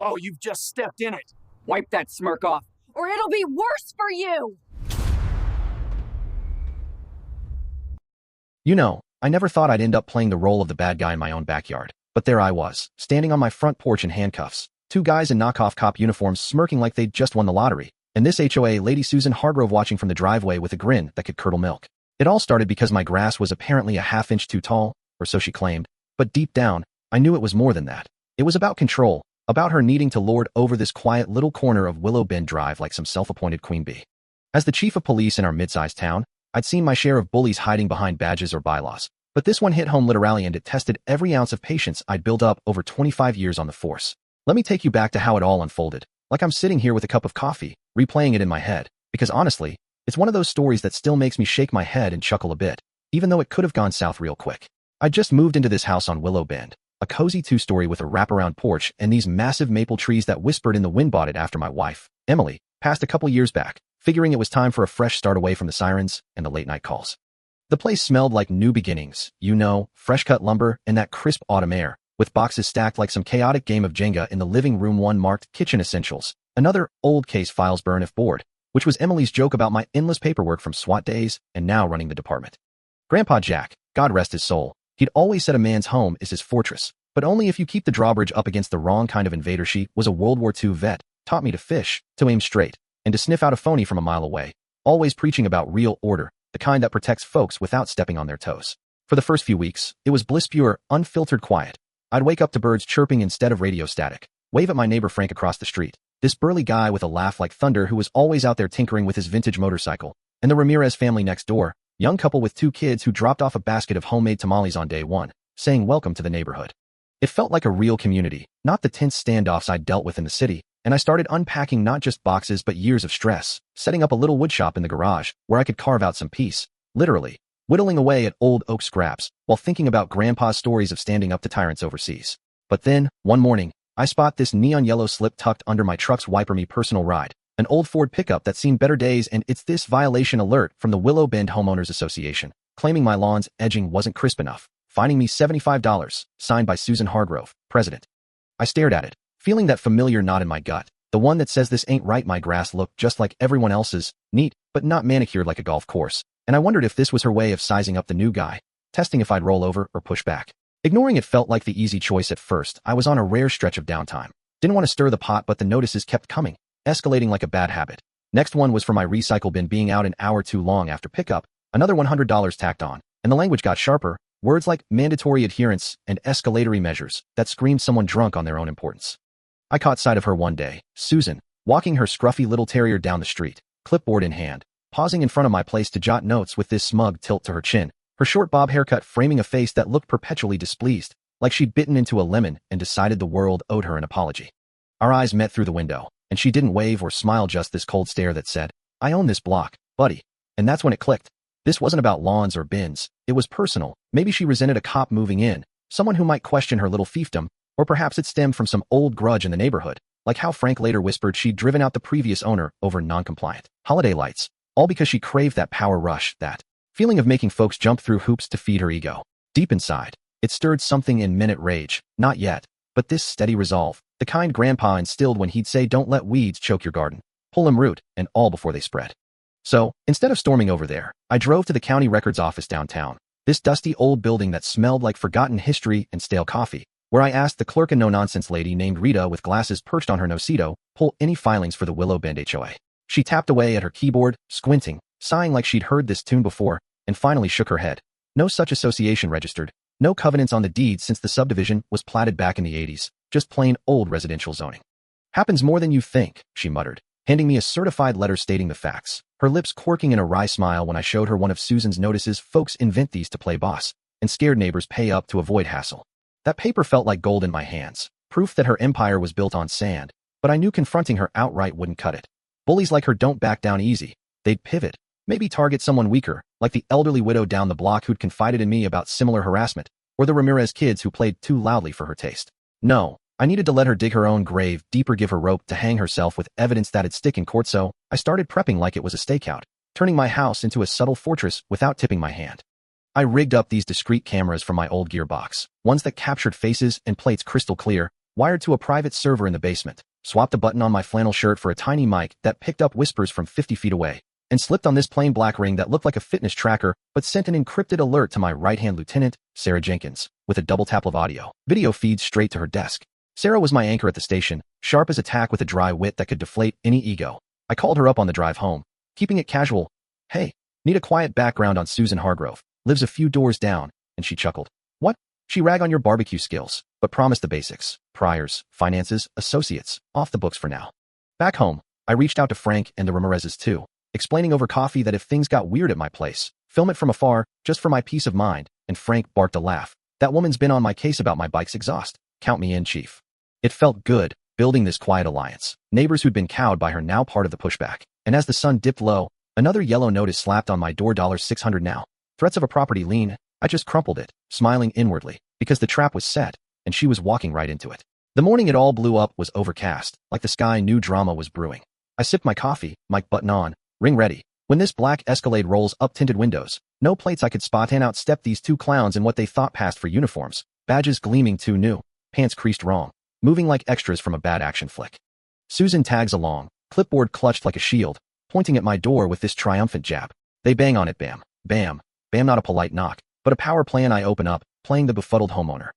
Oh, you've just stepped in it. Wipe that smirk off, or it'll be worse for you! You know, I never thought I'd end up playing the role of the bad guy in my own backyard. But there I was, standing on my front porch in handcuffs, two guys in knockoff cop uniforms smirking like they'd just won the lottery, and this HOA Lady Susan Hargrove watching from the driveway with a grin that could curdle milk. It all started because my grass was apparently a half-inch too tall, or so she claimed, but deep down, I knew it was more than that. It was about control, about her needing to lord over this quiet little corner of Willow Bend Drive like some self-appointed queen bee. As the chief of police in our mid-sized town, I'd seen my share of bullies hiding behind badges or bylaws, but this one hit home literally, and it tested every ounce of patience I'd built up over 25 years on the force. Let me take you back to how it all unfolded, like I'm sitting here with a cup of coffee, replaying it in my head, because honestly, it's one of those stories that still makes me shake my head and chuckle a bit, even though it could have gone south real quick. I just moved into this house on Willow Bend, a cozy two-story with a wraparound porch and these massive maple trees that whispered in the wind. Bought it after my wife, Emily, passed a couple years back, figuring it was time for a fresh start away from the sirens and the late-night calls. The place smelled like new beginnings, you know, fresh-cut lumber and that crisp autumn air, with boxes stacked like some chaotic game of Jenga in the living room, one marked kitchen essentials, another old case files burn if bored, which was Emily's joke about my endless paperwork from SWAT days and now running the department. Grandpa Jack, God rest his soul, he'd always said a man's home is his fortress, but only if you keep the drawbridge up against the wrong kind of invader. She was a World War II vet, taught me to fish, to aim straight, and to sniff out a phony from a mile away, always preaching about real order, the kind that protects folks without stepping on their toes. For the first few weeks, it was bliss-pure, unfiltered quiet. I'd wake up to birds chirping instead of radio static, wave at my neighbor Frank across the street, this burly guy with a laugh like thunder who was always out there tinkering with his vintage motorcycle, and the Ramirez family next door, young couple with two kids who dropped off a basket of homemade tamales on day one, saying welcome to the neighborhood. It felt like a real community, not the tense standoffs I'd dealt with in the city, and I started unpacking not just boxes but years of stress, setting up a little woodshop in the garage where I could carve out some peace, literally, whittling away at old oak scraps while thinking about Grandpa's stories of standing up to tyrants overseas. But then, one morning, I spot this neon yellow slip tucked under my truck's wiper. Me personal ride, an old Ford pickup that's seen better days, and it's this violation alert from the Willow Bend Homeowners Association, claiming my lawn's edging wasn't crisp enough, fining me $75, signed by Susan Hargrove, president. I stared at it, feeling that familiar knot in my gut, the one that says this ain't right. My grass looked just like everyone else's, neat, but not manicured like a golf course, and I wondered if this was her way of sizing up the new guy, testing if I'd roll over or push back. Ignoring it felt like the easy choice at first. I was on a rare stretch of downtime. Didn't want to stir the pot, but the notices kept coming, escalating like a bad habit. Next one was for my recycle bin being out an hour too long after pickup, another $100 tacked on, and the language got sharper, words like mandatory adherence and escalatory measures that screamed someone drunk on their own importance. I caught sight of her one day, Susan, walking her scruffy little terrier down the street, clipboard in hand, pausing in front of my place to jot notes with this smug tilt to her chin, her short bob haircut framing a face that looked perpetually displeased, like she'd bitten into a lemon and decided the world owed her an apology. Our eyes met through the window, and she didn't wave or smile, just this cold stare that said, I own this block, buddy. And that's when it clicked. This wasn't about lawns or bins. It was personal. Maybe she resented a cop moving in, someone who might question her little fiefdom, or perhaps it stemmed from some old grudge in the neighborhood, like how Frank later whispered she'd driven out the previous owner over non-compliant holiday lights, all because she craved that power rush, that feeling of making folks jump through hoops to feed her ego. Deep inside, it stirred something in minute rage, not yet, but this steady resolve, the kind Grandpa instilled when he'd say don't let weeds choke your garden, pull them root, and all before they spread. So, instead of storming over there, I drove to the county records office downtown, this dusty old building that smelled like forgotten history and stale coffee, where I asked the clerk, a no-nonsense lady named Rita with glasses perched on her nosito, pull any filings for the Willow Bend HOA. She tapped away at her keyboard, squinting, sighing like she'd heard this tune before, and finally shook her head. No such association registered, no covenants on the deed since the subdivision was platted back in the 80s, just plain old residential zoning. Happens more than you think, she muttered, handing me a certified letter stating the facts, her lips quirking in a wry smile when I showed her one of Susan's notices. Folks invent these to play boss, and scared neighbors pay up to avoid hassle. That paper felt like gold in my hands, proof that her empire was built on sand, but I knew confronting her outright wouldn't cut it. Bullies like her don't back down easy. They'd pivot, maybe target someone weaker, like the elderly widow down the block who'd confided in me about similar harassment, or the Ramirez kids who played too loudly for her taste. No, I needed to let her dig her own grave deeper, give her rope to hang herself with evidence that'd stick in court, so I started prepping like it was a stakeout, turning my house into a subtle fortress without tipping my hand. I rigged up these discreet cameras from my old gearbox, ones that captured faces and plates crystal clear, wired to a private server in the basement, swapped a button on my flannel shirt for a tiny mic that picked up whispers from 50 feet away, and slipped on this plain black ring that looked like a fitness tracker but sent an encrypted alert to my right-hand lieutenant, Sarah Jenkins, with a double tap of audio. Video feeds straight to her desk. Sarah was my anchor at the station, sharp as a tack with a dry wit that could deflate any ego. I called her up on the drive home, keeping it casual. Hey, need a quiet background on Susan Hargrove, lives a few doors down, and she chuckled. What? She rag on your barbecue skills, but promised the basics. Priors, finances, associates, off the books for now. Back home, I reached out to Frank and the Ramirezes too, explaining over coffee that if things got weird at my place, film it from afar, just for my peace of mind, and Frank barked a laugh. That woman's been on my case about my bike's exhaust. Count me in, chief. It felt good, building this quiet alliance. Neighbors who'd been cowed by her now part of the pushback. And as the sun dipped low, another yellow notice slapped on my door. $600 now. Threats of a property lien. I just crumpled it, smiling inwardly, because the trap was set, and she was walking right into it. The morning it all blew up was overcast, like the sky knew drama was brewing. I sipped my coffee, mic button on, ring ready. When this black Escalade rolls up tinted windows, no plates I could spot, and outstepped these two clowns in what they thought passed for uniforms, badges gleaming too new, pants creased wrong, moving like extras from a bad action flick. Susan tags along, clipboard clutched like a shield, pointing at my door with this triumphant jab. They bang on it, bam, bam, bam, not a polite knock, but a power plan. I open up, playing the befuddled homeowner.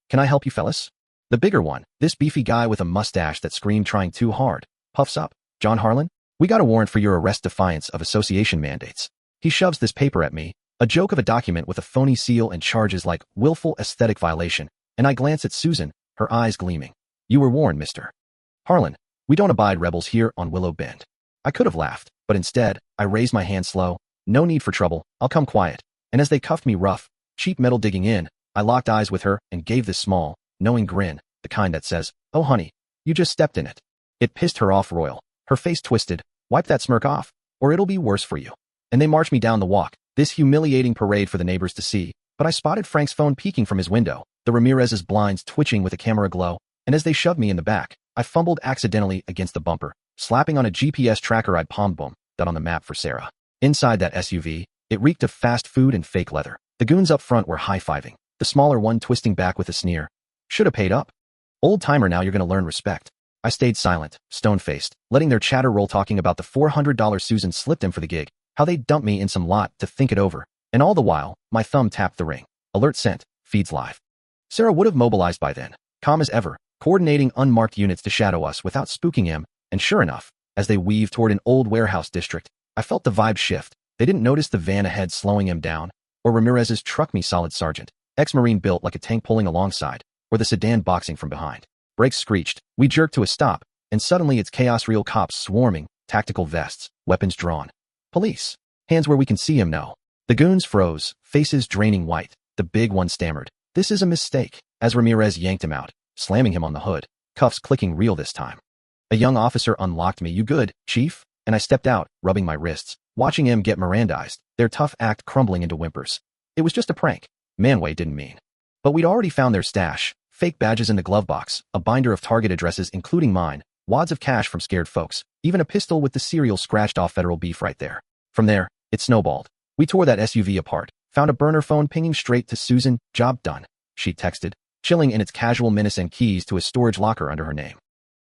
Can I help you fellas? The bigger one, this beefy guy with a mustache that screamed trying too hard, puffs up. John Harlan? We got a warrant for your arrest, defiance of association mandates. He shoves this paper at me, a joke of a document with a phony seal and charges like willful aesthetic violation, and I glance at Susan, her eyes gleaming. You were warned, Mr. Harlan. We don't abide rebels here on Willow Bend. I could have laughed, but instead, I raised my hand slow. No need for trouble, I'll come quiet. And as they cuffed me rough, cheap metal digging in, I locked eyes with her and gave this small, knowing grin, the kind that says, oh honey, you just stepped in it. It pissed her off royal. Her face twisted. Wipe that smirk off, or it'll be worse for you. And they marched me down the walk, this humiliating parade for the neighbors to see, but I spotted Frank's phone peeking from his window, the Ramirez's blinds twitching with a camera glow, and as they shoved me in the back, I fumbled accidentally against the bumper, slapping on a GPS tracker I'd palmed that on the map for Sarah. Inside that SUV, it reeked of fast food and fake leather. The goons up front were high-fiving, the smaller one twisting back with a sneer. Should have paid up. Old timer, now you're gonna learn respect. I stayed silent, stone-faced, letting their chatter roll, talking about the $400 Susan slipped him for the gig, how they dumped me in some lot to think it over, and all the while, my thumb tapped the ring. Alert sent, feeds live. Sarah would have mobilized by then, calm as ever, coordinating unmarked units to shadow us without spooking him, and sure enough, as they weaved toward an old warehouse district, I felt the vibe shift. They didn't notice the van ahead slowing him down, or Ramirez's truck me solid sergeant, ex-Marine built like a tank pulling alongside, or the sedan boxing from behind. Brakes screeched, we jerked to a stop, and suddenly it's chaos, real cops swarming, tactical vests, weapons drawn. Police. Hands where we can see him, no. The goons froze, faces draining white. The big one stammered, this is a mistake, as Ramirez yanked him out, slamming him on the hood, cuffs clicking real this time. A young officer unlocked me. You good, chief? And I stepped out, rubbing my wrists, watching him get Mirandized, their tough act crumbling into whimpers. It was just a prank. Manway didn't mean. But we'd already found their stash. Fake badges in the glove box, a binder of Target addresses including mine, wads of cash from scared folks, even a pistol with the serial scratched off Federal beef right there. From there, it snowballed. We tore that SUV apart, found a burner phone pinging straight to Susan. Job done, she texted, chilling in its casual menace, and keys to a storage locker under her name.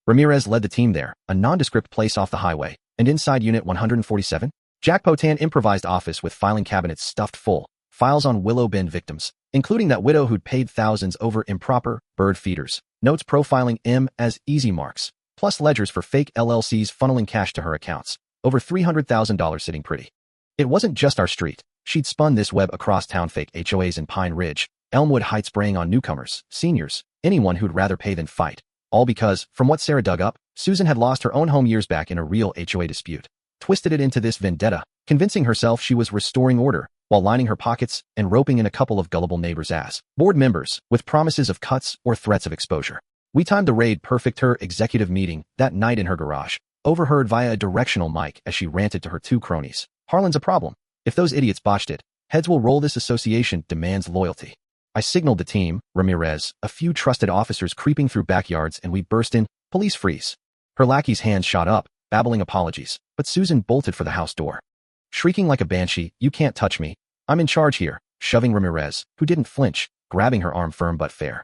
Ramirez led the team there, a nondescript place off the highway, and inside Unit 147, Jack Potan improvised office with filing cabinets stuffed full, files on Willow Bend victims, including that widow who'd paid thousands over improper bird feeders, notes profiling M as easy marks, plus ledgers for fake LLCs funneling cash to her accounts, over $300,000 sitting pretty. It wasn't just our street. She'd spun this web across town, fake HOAs in Pine Ridge, Elmwood Heights, spraying on newcomers, seniors, anyone who'd rather pay than fight. All because, from what Sarah dug up, Susan had lost her own home years back in a real HOA dispute, twisted it into this vendetta, convincing herself she was restoring order, while lining her pockets and roping in a couple of gullible neighbors as board members with promises of cuts or threats of exposure. We timed the raid perfect. Her executive meeting that night in her garage, overheard via a directional mic as she ranted to her two cronies. Harlan's a problem. If those idiots botched it, heads will roll. This association demands loyalty. I signaled the team, Ramirez, a few trusted officers creeping through backyards, and we burst in. Police freeze. Her lackey's hands shot up, babbling apologies, but Susan bolted for the house door. Shrieking like a banshee, you can't touch me. I'm in charge here, shoving Ramirez, who didn't flinch, grabbing her arm firm but fair.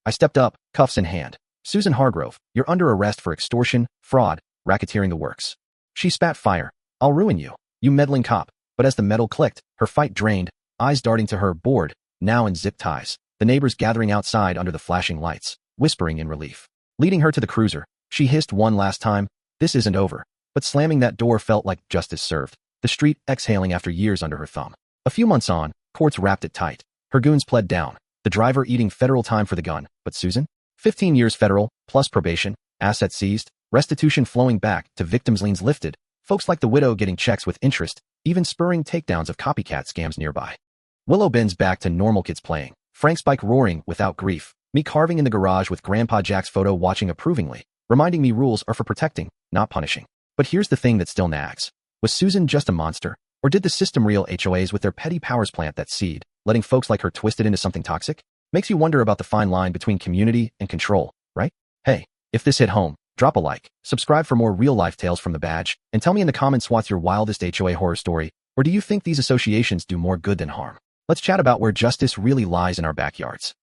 I stepped up, cuffs in hand. Susan Hargrove, you're under arrest for extortion, fraud, racketeering the works. She spat fire. I'll ruin you, you meddling cop. But as the metal clicked, her fight drained, eyes darting to her board, now in zip ties, the neighbors gathering outside under the flashing lights, whispering in relief. Leading her to the cruiser, she hissed one last time, this isn't over. But slamming that door felt like justice served, the street exhaling after years under her thumb. A few months on, courts wrapped it tight. Her goons pled down, the driver eating federal time for the gun, but Susan? 15 years federal, plus probation, assets seized, restitution flowing back to victims' liens lifted, folks like the widow getting checks with interest, even spurring takedowns of copycat scams nearby. Willow bends back to normal kids playing, Frank's bike roaring without grief, me carving in the garage with Grandpa Jack's photo watching approvingly, reminding me rules are for protecting, not punishing. But here's the thing that still nags. Was Susan just a monster? Or did the system reel HOAs with their petty powers plant that seed, letting folks like her twist it into something toxic? Makes you wonder about the fine line between community and control, right? Hey, if this hit home, drop a like, subscribe for more real-life tales from the badge, and tell me in the comments what's your wildest HOA horror story, or do you think these associations do more good than harm? Let's chat about where justice really lies in our backyards.